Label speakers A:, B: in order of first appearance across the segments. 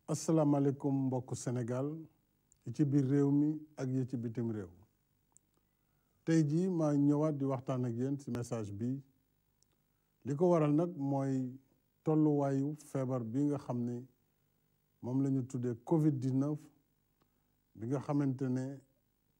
A: asalaamaaleykum mbokku Sénégal yi ci biir réew mi ak yi ci bitim réew tey jii maa ñëwaat di waxtaan ak yéen ci message bi li ko waral nag mooy tolluwaayu feebar bi nga xam ne moom la ñu tuddee Covid-19 bi nga xamante ne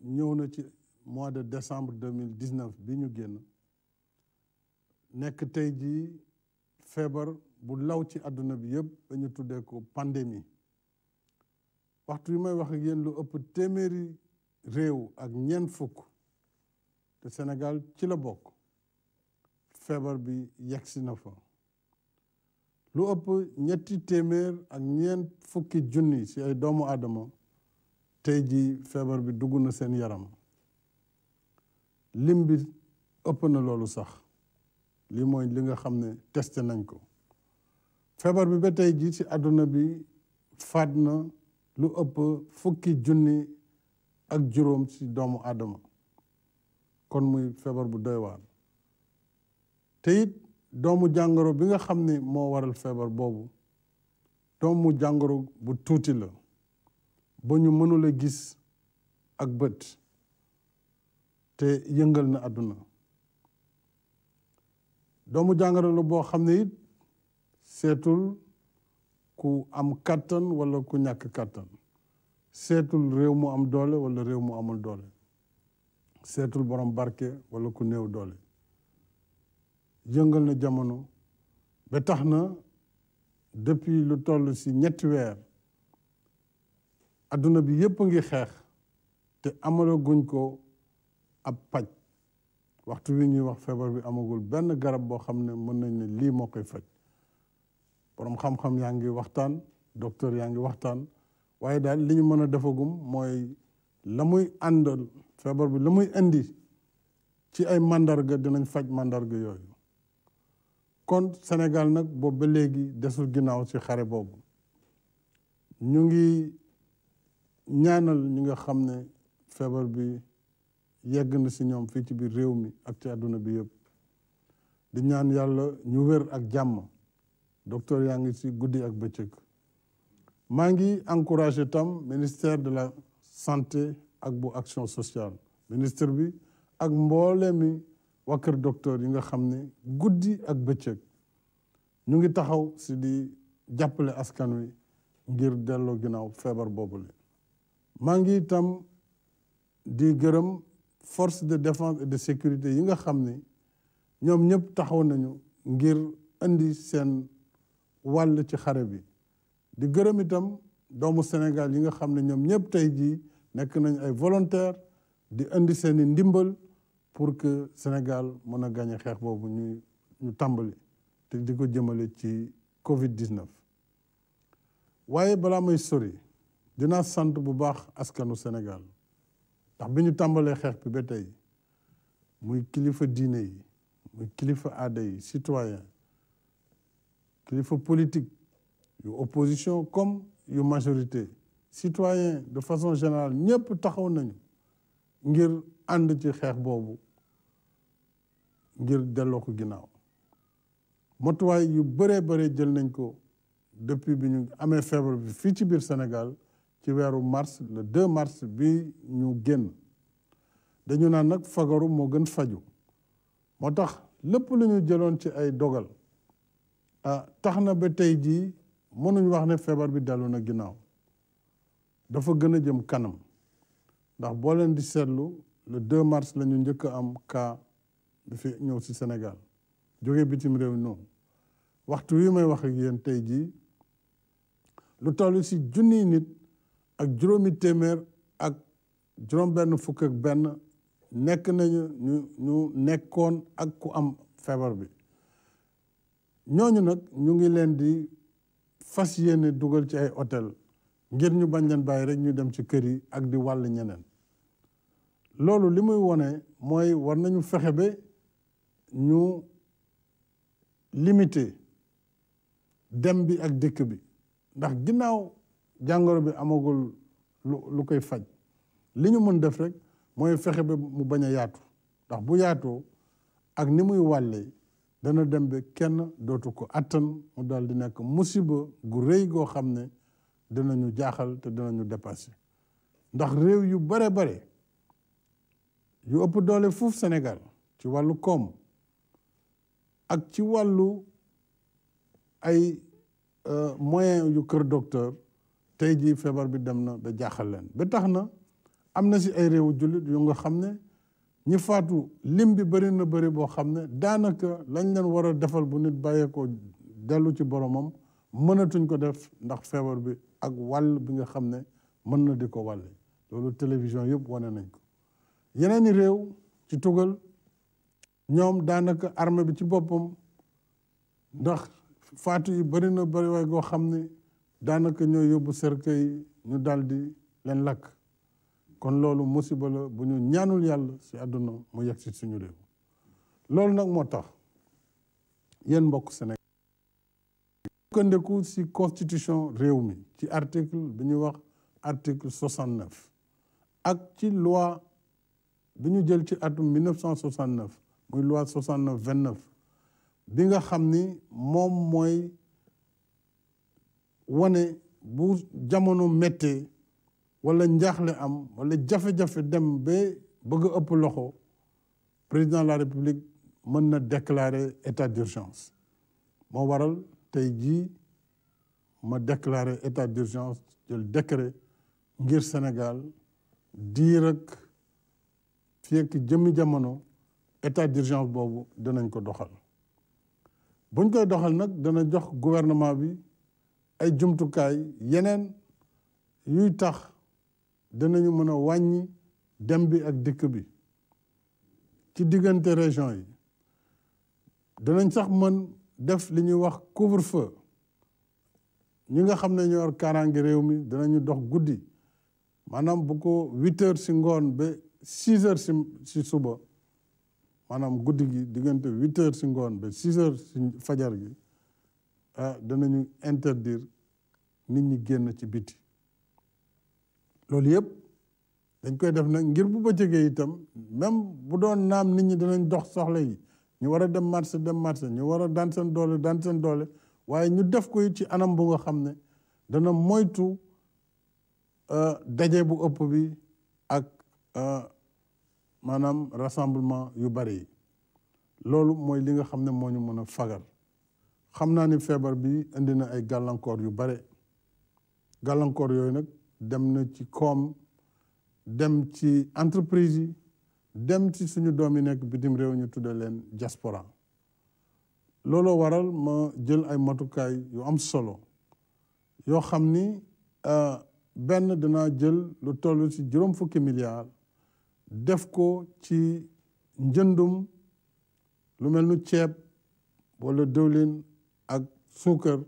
A: ñëw na ci mois de décembre 2019 bi ñu génn nekk tey jii feebar bu law ci àdduna bi yëpp ba ñu tuddee ko pandémie waxtu yi may wax ak yéen lu ëpp téeméeri réew ak ñeent fukk te Sénégal ci la bokk feebar bi yegsi na fa lu ëpp ñetti téeméer ak ñeent fukki junni ci ay doomu aadama tey jii feebar bi dugg na seen yaram lim bi ëpp na loolu sax lii mooy li nga xam ne testé nañ ko feebar bi ba tey jii ci àdduna bi faat na lu ëpp fukki junni ak juróom ci doomu aadama kon muy feebar bu doy waar te it doomu jàngoro bi nga xam ne moo waral feebar boobu doomu jàngoro bu tuuti la ba ñu mënula gis ak bët te yëngal na àdduna doomu jàngoro la boo xam ne it seetul ku am kàttan wala ku ñàkk kàttan seetul réew mu am doole wala réew mu amul doole seetul borom barke wala ku néew doole yëngal na jamono ba tax na depuis lu toll ci ñetti weer adduna bi yépp a ngi xeex te amalaguñ ko ab paj waxtu wi ñuy wax feebar bi amagul benn garab boo xam ne mën nañ ne lii moo koy faj borom xam-xam yaa ngi waxtaan docteur yaa ngi waxtaan waaye daal li ñu mën a defagum mooy la muy àndal feebar bi la muy indi ci ay mandarga dinañ faj mandarga yooyu kon Sénégal nag boobu ba léegi desul ginnaaw ci xare boobu ñu ngi ñaanal ñi nga xam ne feebar bi yegg na ci ñoom fii ci biir réew mi ak ci àdduna bi yëpp di ñaan yàlla ñu wér ak jàmm docteur yaa ngi ci guddi ak bëccëg maa ngi encouragé tam ministère de la santé ak bu action sociale ministre bi ak mboole mi waa kër docteur yi nga xam ne guddi ak bëccëg ñu ngi taxaw ci di jàppale askan wi ngir delloo ginnaaw feebar boobule maa ngi itam di gërëm force de défense et de sécurité yi nga xam ne ñoom ñëpp taxaw nañu ngir indi seen wàll ci xare bi di gërëm itam doomu Sénégal yi nga xam ne ñoom ñëpp tey jii nekk nañ ay volontaire di indi seeni ndimbal pour que Sénégal mën a gañe xeex boobu ñu tàmbali te di ko jëmale ci Covid-19 waaye balaa may sori dinaa sant bu baax askanu Sénégal ndax bi ñu tàmbalee xeex bi ba tey muy kilifa diine yi muy kilifa aada yi citoyen kilifa politique yu opposition comme yu majorité citoyen de façon générale ñëpp taxaw nañu ngir ànd ci xeex boobu ngir delloo ko ginnaaw motuwaay yu bëree bëri jël nañ ko depuis bi ñu amee feebar bi fii ci biir Sénégal ci weeru mars le 2 mars bi ñu génn dañu naan nag fagaru moo gën faju moo tax lépp lu ñu jëloon ci ay dogal tax na ba tey jii mënuñ wax ne feebar bi dellu na ginnaaw dafa gën a jëm kanam ndax boo leen di seetlu le 2 mars la ñu njëkk a am cas bi fi ñëw ci Sénégal jóge bitim réew noonu waxtu wi may wax ak yéen tey jii lu toll ci junniy nit ak juróomi téeméer ak juróom benn fukk ak benn nekk nañu ñu nekkoon ak ku am feebar bi ñooñu nag ñu ngi leen di fas yéene dugal ci ay hôtel ngir ñu bañ leen bàyyi rek ñu dem ci kër yi ak di wàll ñeneen loolu li muy wone mooy war nañu fexe ba ñu limiter dem bi ak dikk bi ndax ginnaaw jàngoro bi amagul lu koy faj li ñu mën def rek mooy fexe ba mu bañ a yaatu ndax bu yaatoo ak ni muy wàllee dana dem ba kenn dootu ko attan mu daal di nekk musiba gu rëy goo xam ne dinañu jaaxal te dinañu dépasser ndax réew yu bare yu ëpp doole fuuf Sénégal ci wàllu koom ak ci wàllu ay moyen yu kër docteur tey jii feebar bi dem na ba jaaxal leen ba tax na am na si ay réewu jullit yu nga xam ne ñi faatu lim bi bëri na bëri boo xam ne daanaka lañ leen war a defal bu nit bàyyeekoo dellu ci boromam mënatuñ ko def ndax feebar bi ak wàll bi nga xam ne mën na di ko wàlle loolu télévision yëpp wane nañ ko yeneen i réew ci tugal ñoom daanaka armée bi ci boppam ndax faatu yi bëri na bëri waay goo xam ne daanaka ñoo yóbbu cercueil ñu daldi leen lakk kon loolu musiba la bu ñu ñaanul yàlla ci àdduna mu yegg ci suñu réew loolu nag moo tax yéen mbokk Sénégal sukkandiku ci constitution réew mi ci article bi ñuy wax article 69 ak ci loi bi ñu jël ci atum 1969 muy loi 69-29 bi nga xam ni moom mooy wane bu jamono méttee wala njaaxle am wala jafe-jafe dem ba bëgg a ëpp loxo président de la république mën na déclarer état d'urgence moo waral tey jii ma déclarer état d'urgence jël décret ngir Sénégal diir ak fii ak jëmmi jamono état d'urgence boobu dinañ ko doxal buñ koy doxal nag dana jox gouvernement bi ay jumtukaay yeneen yuy tax danañu mën a wàññi dem bi ak dikk bi ci diggante région yi danañ sax mën def li ñuy wax couvre-feu ñi nga xam ne ñoo yor kaaraange réew mi danañu dox guddi maanaam bu ko 8 heures si ngoon ba 6 heures si suba maanaam guddi gi diggante 8 heures si ngoon ba 6 heures si fajar gi danañu interdire nit ñi génn ci biti loolu yëpp dañ koy def nag ngir bu bëccëgee itam même bu doon naam nit ñi danañ dox soxla yi ñu war a dem marché ñu war a daan seen doole waaye ñu def ko it ci anam bu nga xam ne dana moytu daje bu ëpp bi ak maanaam rassemblement yu bari yi loolu mooy li nga xam ne moo ñu mën a fagal xam naa ni feebar bi indi na ay gàllankoor yu bare gàllankoor yooyu nag dem na ci koom dem ci entreprise yi dem ci suñu doom yi nekk bitim réew ñu tudde leen diaspora looloo waral ma jël ay matukaay yu am solo yoo xam ni benn dinaa jël lu toll ci 50 milliards def ko ci njëndum lu mel nu ceeb wala dëwlin ak suukar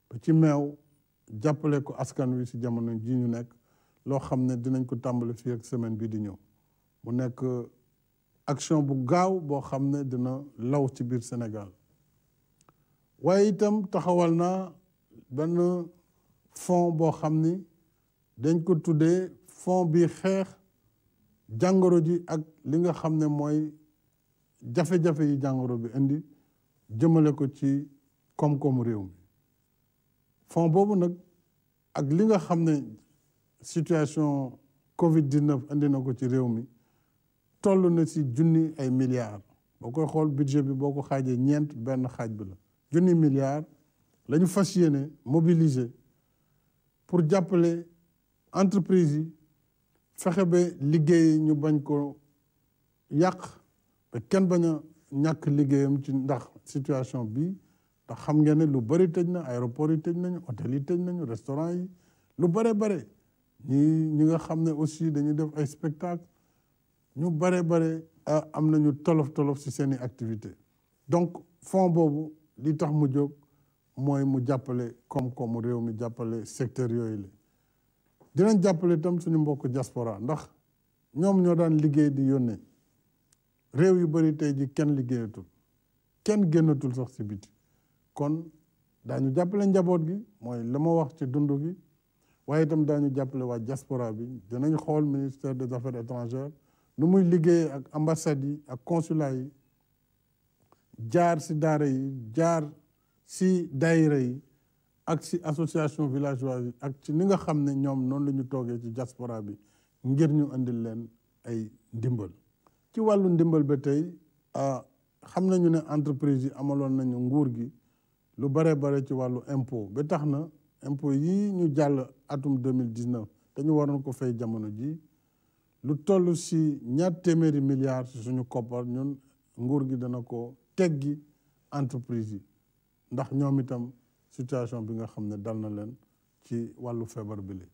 A: ba ci meew jàppale ko askan wi ci jamono ji ñu nekk loo xam ne dinañ ko tàmbali fii ak semaine bi di ñëw mu nekk action bu gaaw boo xam ne dina law ci biir Sénégal waaye itam taxawal naa benn fonds boo xam ni dañ ko tuddee fonds bi xeex jàngoro ji ak li nga xam ne mooy jafe-jafe yi jàngoro bi indi jëmale ko ci koom-koomu réew mi fonds boobu nag ak li nga xam ne situation Covid-19 indi na ko ci réew mi toll na ci junni ay milliards boo koy xool budget bi boo ko xaajee ñeent benn xaaj bi la junni milliards la ñu fas yéene mobiliser pour jàppale entreprise yi fexe ba liggéey ñu bañ ko yàq ba kenn bañ a ñàkk liggéeyam ci ndax situation bi ndax xam ngeen ne lu bëri tëj na aéroport yi tëj nañu hôtel yi tëj nañu restaurant yi lu bare ñi nga xam ne aussi dañuy def ay spectacle ñu bare am nañu tolof ci seeni activité donc fonds boobu li tax mu jóg mooy mu jàppale koom-koomu réew mi jàppale secteur yooyu la dinañ jàppale itam suñu mbokk diaspora ndax ñoom ñoo daan liggéey di yónnee réew yu bari tey ji kenn liggéeyatul kenn génnatul sax ci biti kon daañu jàppale njaboot gi mooy la ma wax ci dund gi waaye itam daañu jàppale waa diaspora bi dinañ xool ministère des affaires étrangères nu muy liggéey ak ambassades yi ak consulat yi jaar ci daara yi jaar ci daayira yi ak ci association villageoise yi ak ci ni nga xam ne ñoom noonu la ñu toogee ci diaspora bi ngir ñu andil leen ay ndimbal. ci wàllu ndimbal ba tey xam nañu ne entreprise yi amaloon nañu nguur gi lu bare bare ci wàllu impôt ba tax na impôt yi ñu jàll atum 2019 te ñu waroon ko fay jamono ji lu toll ci $200 milliards ci suñu koppar ñun nguur gi dana ko teggi entreprise yi ndax ñoom itam situation bi nga xam ne dal na leen ci wàllu feebar bi li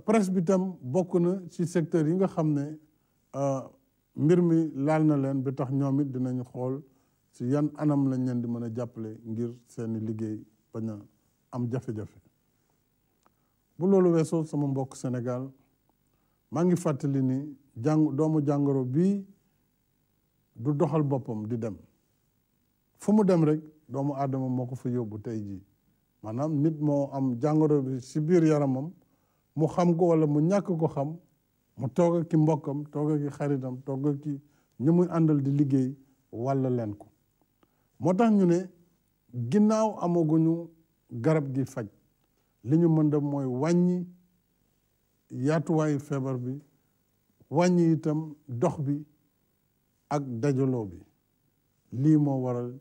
A: presse bi tam bokk na ci secteur yi nga xam ne mbir mi laal na leen ba tax ñoom it dinañu xool ci yan anam lañ leen di mën a jàppale ngir seeni liggéey bañ a am jafe-jafe. bu loolu weesoo sama mbokk Sénégal maa ngi fàttali ni doomu jàngoro bii du doxal boppam di dem fu mu dem rek doomu aadama moo ko fa yóbbu tey jii maanaam nit moo am jàngoro bi ci biir yaramam mu xam ko walla mu ñàkk ko xam mu toog ak ki mbokkam toog ak ki xaritam toog ak ki ñu muy àndal di liggéey walla leen ko moo tax ñu ne ginnaaw amaguñu garab gi faj li ñu mën def mooy wàññi yaatuwaayu feebar bi wàññi itam dox bi ak dajaloo bi lii moo waral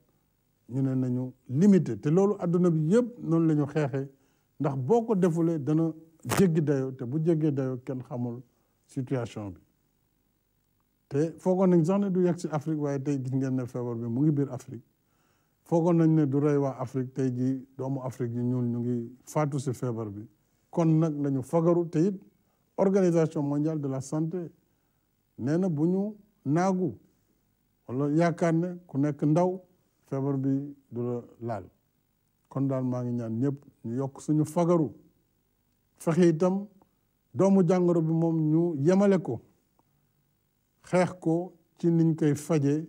A: ñu ne nañu limité te loolu àdduna bi yëpp noonu la ñu xeexee ndax boo ko defulee dana jéggi dayoo te bu jéggee dayoo kenn xamul situation bi te foogoon nañ sax ne du yegg si Afrique waaye tey gis ngeen ne feebar bi mu ngi biir Afrique foogoon nañ ne du rey waa Afrique tey jii doomu Afrique yi ñuul ñu ngi faatu si feebar bi kon nag nañu fagaru te it Organisation mondiale de la santé nee na bu ñu naagu wala yaakaar ne ku nekk ndaw feebar bi du la laal kon daal maa ngi ñaan ñëpp ñu yokk suñu fagaru fexe itam doomu jàngoro bi moom ñu yemale ko xeex ko ci niñ koy fajee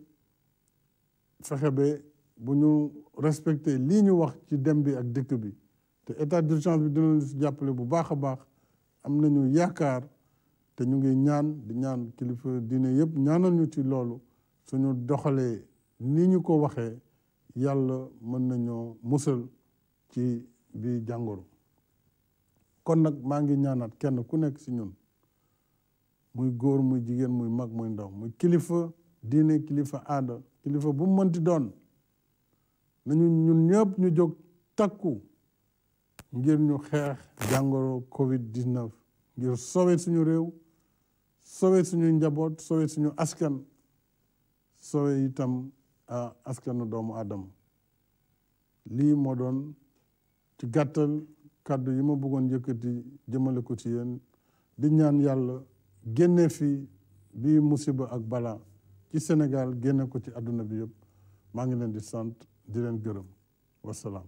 A: fexe ba bu ñu respecté lii ñu wax ci dem bi ak dëkk bi te état d'urgence bi dina leen si jàppale bu baax a baax am nañu yaakaar te ñu ngi ñaan di ñaan kilifa diine yëpp ñaanal ñu ci loolu suñu doxalee ni ñu ko waxee yàlla mën nañoo musal ci bi jàngoro kon nag maa ngi ñaanaat kenn ku nekk ci ñun muy góor muy jigéen muy mag muy ndaw muy kilifa diine kilifa aada kilifa bu mu mënti doon nañu ñun ñëpp ñu jóg takku ngir ñu xeex jàngoro Covid-19 ngir sauver suñu réew sauver suñu njaboot sauver suñu askan sauver itam askanu doomu aadama lii moo doon ci gàttal kàddu yi ma bëggoon yëkkati jëmale ko ci yéen di ñaan yàlla génne fi bii musiba ak balaa ci Sénégal génne ko ci àdduna bi yëpp maa ngi leen di sant di leen gërëm wasalaam